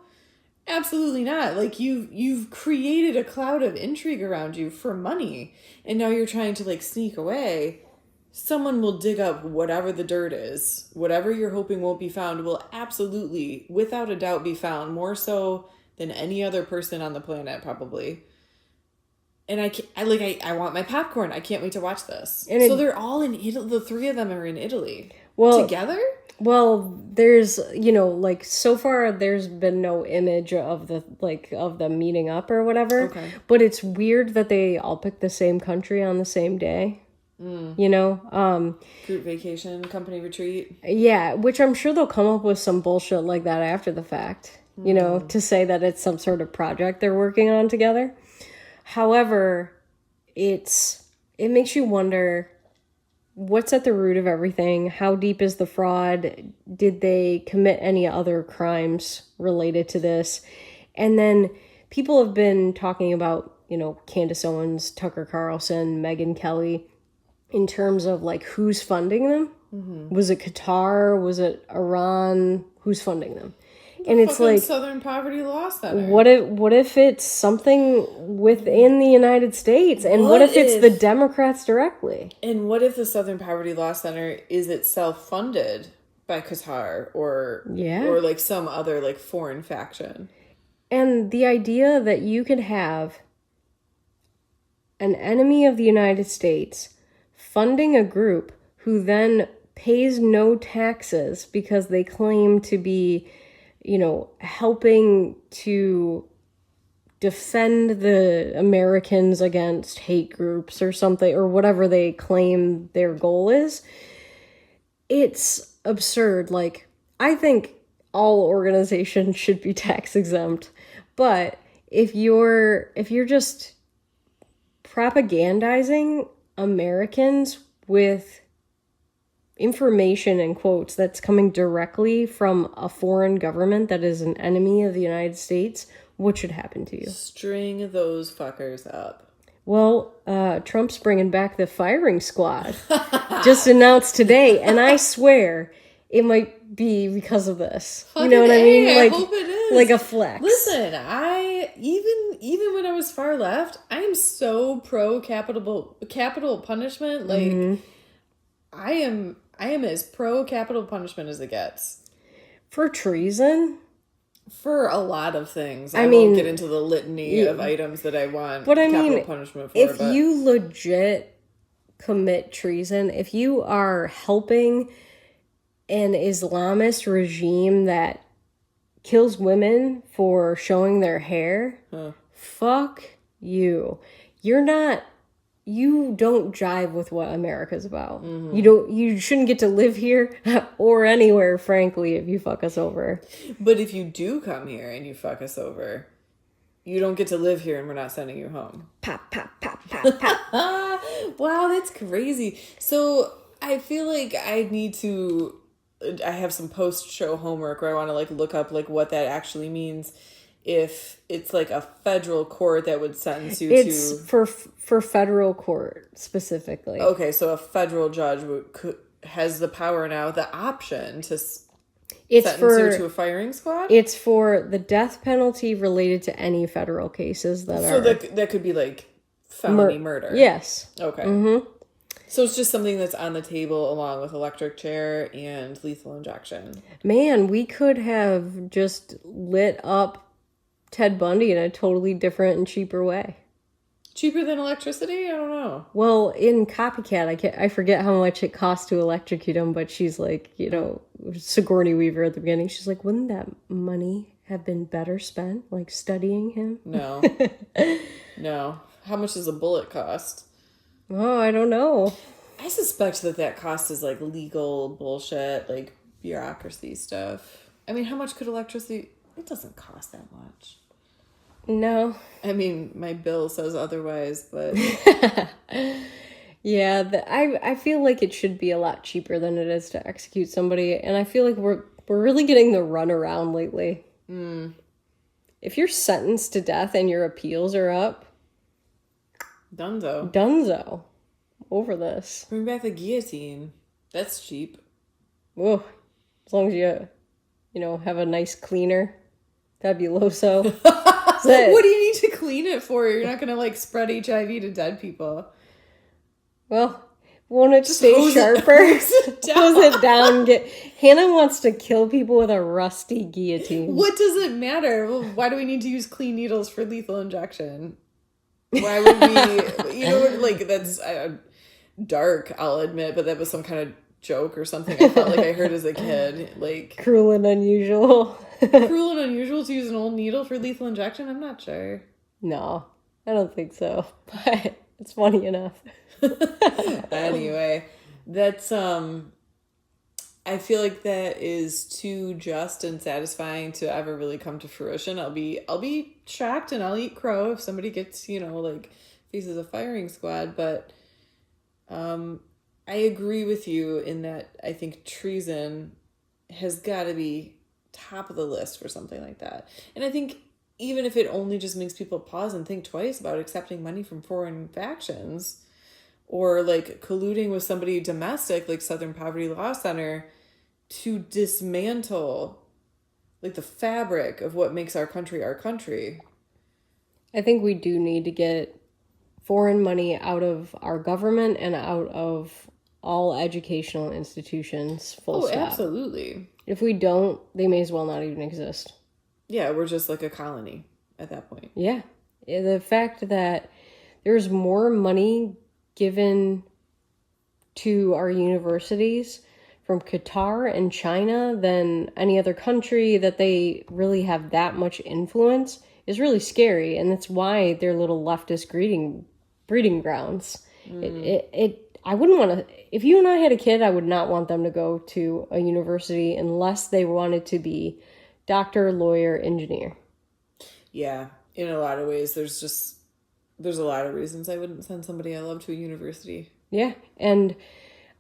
Absolutely not. You've created a cloud of intrigue around you for money, and now you're trying to sneak away. Someone will dig up whatever the dirt is. Whatever you're hoping won't be found will absolutely, without a doubt, be found, more so than any other person on the planet, probably. And I want my popcorn. I can't wait to watch this. So they're all in Italy. The three of them are in Italy. Together? Well, there's, so far there's been no image of of them meeting up or whatever. Okay. But it's weird that they all picked the same country on the same day. Group vacation, company retreat. Yeah, which I'm sure they'll come up with some bullshit like that after the fact. you know, to say that it's some sort of project they're working on together. However, it makes you wonder, what's at the root of everything? How deep is the fraud? Did they commit any other crimes related to this? And then people have been talking about, you know, Candace Owens, Tucker Carlson, Megyn Kelly, in terms of like who's funding them. Was it Qatar? Was it Iran? Who's funding them? And it's like Southern Poverty Law Center. What if it's something within the United States? And what if it's the Democrats directly? And what if the Southern Poverty Law Center is itself funded by Qatar or like some other like foreign faction? And the idea that you could have an enemy of the United States funding a group who then pays no taxes because they claim to be, you know, helping to defend the Americans against hate groups or something, or whatever they claim their goal is. It's absurd. Like, I think all organizations should be tax exempt, but if you're just propagandizing Americans with information and quotes that's coming directly from a foreign government that is an enemy of the United States, what should happen to you? String those fuckers up. Well, Trump's bringing back the firing squad. Just announced today, and I swear it might be because of this. Fucking you know what I mean? I hope it is. Like a flex. Listen, I even when I was far left, I am so pro capital punishment. Like I am as pro capital punishment as it gets. For treason? For a lot of things. I won't get into the litany of items that I want capital punishment for. If you legit commit treason, if you are helping an Islamist regime that kills women for showing their hair, fuck you. You don't jive with what America's about. You shouldn't get to live here or anywhere, frankly, if you fuck us over. But if you do come here and you fuck us over, you don't get to live here and we're not sending you home. Pop, pop, pop, pop, pop. Wow, that's crazy. So I feel like I have some post-show homework where I want to like look up like what that actually means. If it's like a federal court that would sentence you it's for federal court specifically. Okay, so a federal judge has the power now, the option to sentence you to a firing squad? It's for the death penalty related to any federal cases that are... So that could be like felony murder? Yes. Okay. So it's just something that's on the table along with electric chair and lethal injection. Man, we could have just lit up Ted Bundy in a totally different and cheaper way. Cheaper than electricity? I don't know. Well, in Copycat, I forget how much it costs to electrocute him, but she's like, you know, Sigourney Weaver at the beginning, she's like, wouldn't that money have been better spent, like, studying him? No. No. How much does a bullet cost? Oh, I don't know. I suspect that cost is, like, legal bullshit, like, bureaucracy stuff. I mean, how much could electricity... It doesn't cost that much. No. I mean, my bill says otherwise, but... Yeah, I feel like it should be a lot cheaper than it is to execute somebody, and I feel like we're really getting the runaround lately. If you're sentenced to death and your appeals are up... Dunzo. Over this. Bring back the guillotine. That's cheap. Whoa. As long as you know, have a nice cleaner. Fabuloso. What do you need to clean it for? You're not going to, like, spread HIV to dead people. Well, won't it just stay sharper? Hose it down. Hannah wants to kill people with a rusty guillotine. What does it matter? Well, why do we need to use clean needles for lethal injection? Why would we... You know, like, that's dark, I'll admit, but that was some kind of joke or something I felt like I heard as a kid. Like... Cruel and unusual. Cruel and unusual to use an old needle for lethal injection? I'm not sure. No, I don't think so. But it's funny enough. Anyway, that's I feel like that is too just and satisfying to ever really come to fruition. I'll be shocked and I'll eat crow if somebody gets, like faces a firing squad, but I agree with you in that I think treason has got to be top of the list for something like that. And I think even if it only just makes people pause and think twice about accepting money from foreign factions or like colluding with somebody domestic like Southern Poverty Law Center to dismantle like the fabric of what makes our country our country. I think we do need to get foreign money out of our government and out of all educational institutions, full stop. Absolutely. If we don't, they may as well not even exist. Yeah, we're just like a colony at that point. Yeah. The fact that there's more money given to our universities from Qatar and China than any other country, that they really have that much influence, is really scary. And that's why they're little leftist breeding grounds. I wouldn't want to, if you and I had a kid, I would not want them to go to a university unless they wanted to be doctor, lawyer, engineer. Yeah, in a lot of ways, there's a lot of reasons I wouldn't send somebody I love to a university. Yeah, and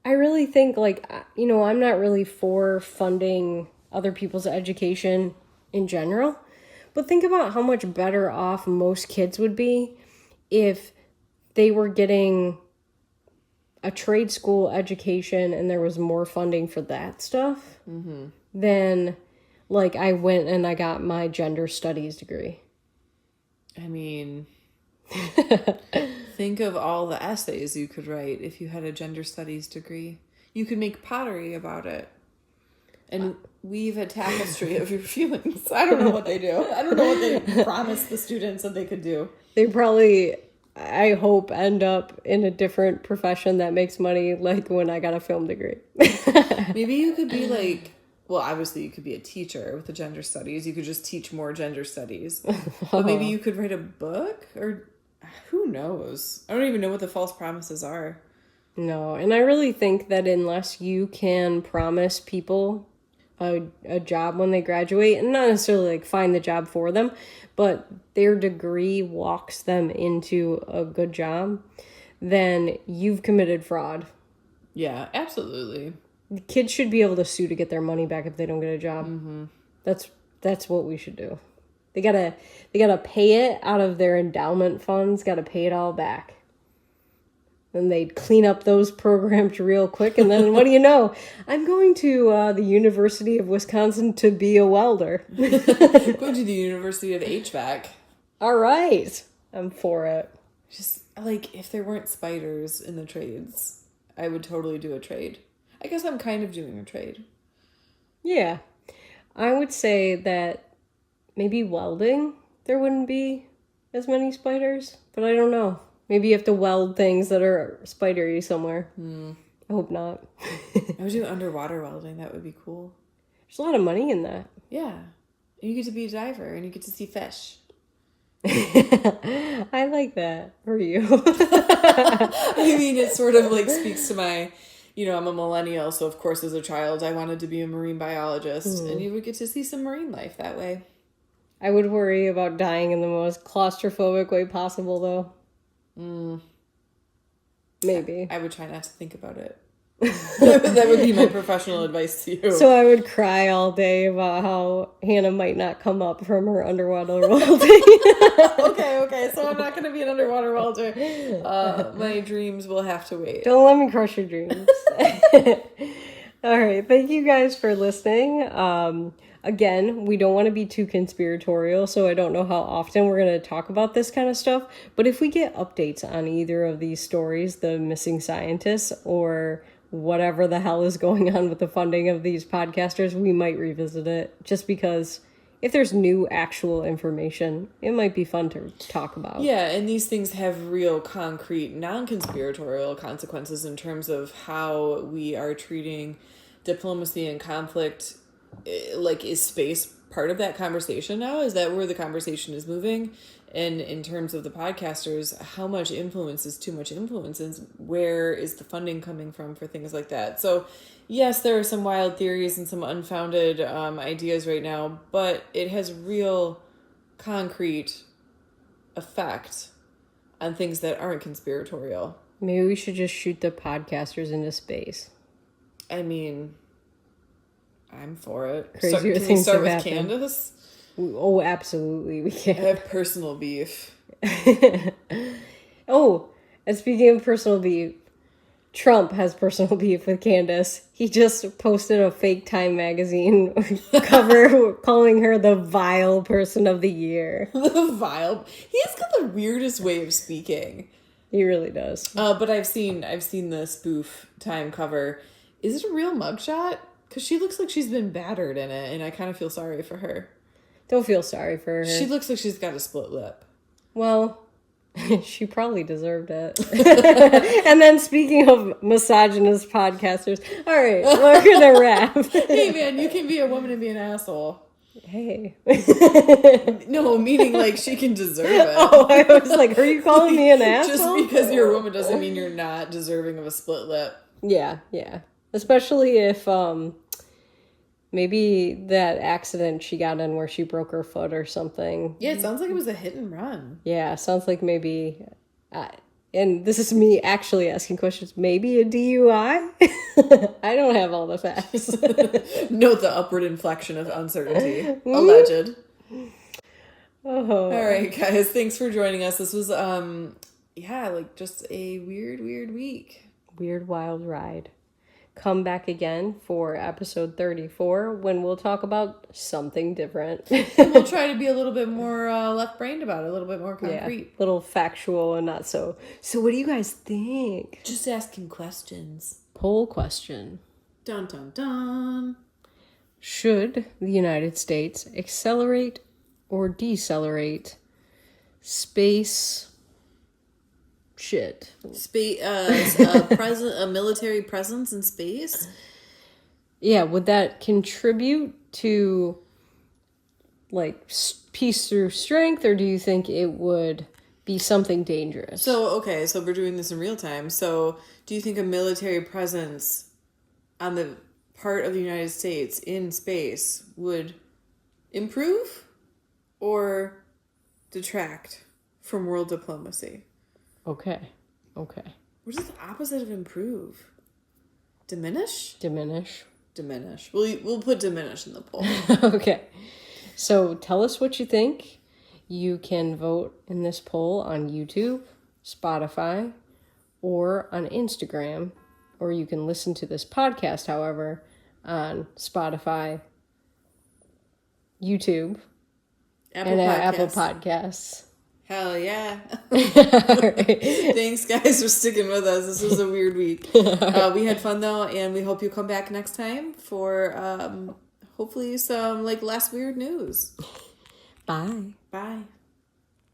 I really think, like, I'm not really for funding other people's education in general, but think about how much better off most kids would be if they were getting a trade school education and there was more funding for that stuff than, like, I went and I got my gender studies degree. I mean, think of all the essays you could write if you had a gender studies degree. You could make pottery about it and weave a tapestry of your feelings. I don't know what they do. I don't know what they promised the students that they could do. They probably, I hope, end up in a different profession that makes money, like when I got a film degree. Maybe you could be like, well, obviously you could be a teacher with the gender studies. You could just teach more gender studies. But maybe you could write a book, or who knows? I don't even know what the false promises are. No, and I really think that unless you can promise people a job when they graduate, and not necessarily like find the job for them, but their degree walks them into a good job, then you've committed fraud. Yeah, absolutely. Kids should be able to sue to get their money back if they don't get a job. Mm-hmm. That's what we should do. They gotta pay it out of their endowment funds. Gotta pay it all back. Then they'd clean up those programs real quick, and then what do you know? I'm going to the University of Wisconsin to be a welder. Going to the University of HVAC. All right, I'm for it. Just like if there weren't spiders in the trades, I would totally do a trade. I guess I'm kind of doing a trade. Yeah. I would say that maybe welding, there wouldn't be as many spiders, but I don't know. Maybe you have to weld things that are spidery somewhere. I hope not. I would do underwater welding. That would be cool. There's a lot of money in that. Yeah. And you get to be a diver and you get to see fish. I like that for you. I mean, it sort of like speaks to my, I'm a millennial, so of course as a child I wanted to be a marine biologist, and you would get to see some marine life that way. I would worry about dying in the most claustrophobic way possible, though. Maybe. I would try not to think about it. That would be my professional advice to you. So I would cry all day about how Hannah might not come up from her underwater welding. Okay, so I'm not going to be an underwater welder. My dreams will have to wait. Don't let me crush your dreams. All right, thank you guys for listening. Again, we don't want to be too conspiratorial, so I don't know how often we're going to talk about this kind of stuff. But if we get updates on either of these stories, the missing scientists or whatever the hell is going on with the funding of these podcasters, we might revisit it. Just because if there's new actual information, it might be fun to talk about. Yeah, and these things have real concrete, non-conspiratorial consequences in terms of how we are treating diplomacy and conflict. Like, is space part of that conversation now? Is that where the conversation is moving? And in terms of the podcasters, how much influence is too much influence? And where is the funding coming from for things like that? So, yes, there are some wild theories and some unfounded ideas right now, but it has real concrete effect on things that aren't conspiratorial. Maybe we should just shoot the podcasters into space. I mean, I'm for it. Crazier Can we things start have with happened. Candace? Oh, absolutely, we I can. have personal beef. Oh, and speaking of personal beef, Trump has personal beef with Candace. He just posted a fake Time magazine cover calling her the vile person of the year. The vile. He's got the weirdest way of speaking. He really does. But I've seen the spoof Time cover. Is it a real mugshot? Because she looks like she's been battered in it, and I kind of feel sorry for her. Don't feel sorry for her. She looks like she's got a split lip. Well, she probably deserved it. And then speaking of misogynist podcasters, all right, we're gonna wrap. Hey man, you can be a woman and be an asshole. Hey. No, meaning like she can deserve it. Oh, I was like, are you calling me an asshole? Just because you're a woman doesn't mean you're not deserving of a split lip. Yeah. Especially if maybe that accident she got in where she broke her foot or something. Yeah, it sounds like it was a hit and run. Yeah, sounds like maybe, and this is me actually asking questions, maybe a DUI? I don't have all the facts. Note the upward inflection of uncertainty. Alleged. Oh. All right, guys, thanks for joining us. This was, just a weird week. Weird, wild ride. Come back again for episode 34 when we'll talk about something different. And we'll try to be a little bit more left-brained about it, a little bit more concrete. Yeah, little factual and not so. So what do you guys think? Just asking questions. Poll question. Dun, dun, dun. Should the United States accelerate or decelerate space shit? A military presence in space? Yeah, would that contribute to like peace through strength, or do you think it would be something dangerous? So we're doing this in real time. So do you think a military presence on the part of the United States in space would improve or detract from world diplomacy? Okay. What is the opposite of improve? Diminish? Diminish. We'll put diminish in the poll. Okay. So tell us what you think. You can vote in this poll on YouTube, Spotify, or on Instagram. Or you can listen to this podcast, however, on Spotify, YouTube, and Apple Podcasts. Hell yeah. Right. Thanks, guys, for sticking with us. This was a weird week. We had fun, though, and we hope you come back next time for hopefully some less weird news. Bye. Bye.